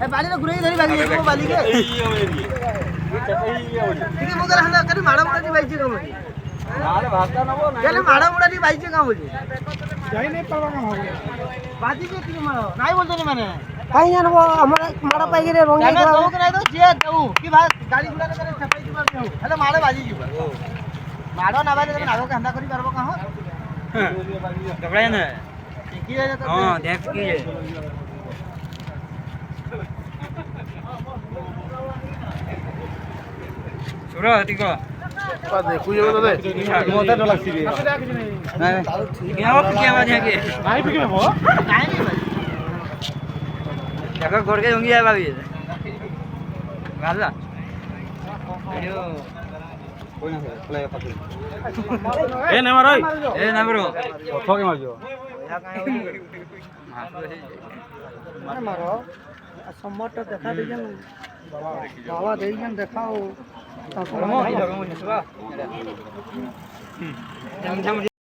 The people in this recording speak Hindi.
बाली ना गुरेई धरी बाली को बाली के ठीक है मगर हला करी माड़ा मुड़ा नी बाईचे काम होती नाले भाता ना वो चले माड़ा मुड़ा नी बाईचे काम होती जाई नहीं परवा काम हो बाजी के की मारो नाही बोलतो नी माने काई ना वो हमारा माड़ा पाई रे रोंगे ना दो के नहीं तो जे दऊ की भाई गाड़ी गुड़ा करे छपाई की बात हूं हले माड़े बाजी जीव माड़ो ना बाली तने आगो के हंदा करी परबो कहां कपड़ा ना की है हां देख की है सुरा हतिको आ देखू ये तो दे मोटा तो लगसी रे नहीं क्या हो क्या आवाज है के नहीं बिके हो नहीं भाई जगह गोर के होंगी है भाभी गाला वीडियो कोई ना प्ले पकड़ ए ना मारो तो के मार जो मार मारो सम्मत देखा देजन बाबा देजन देखाओ जम जम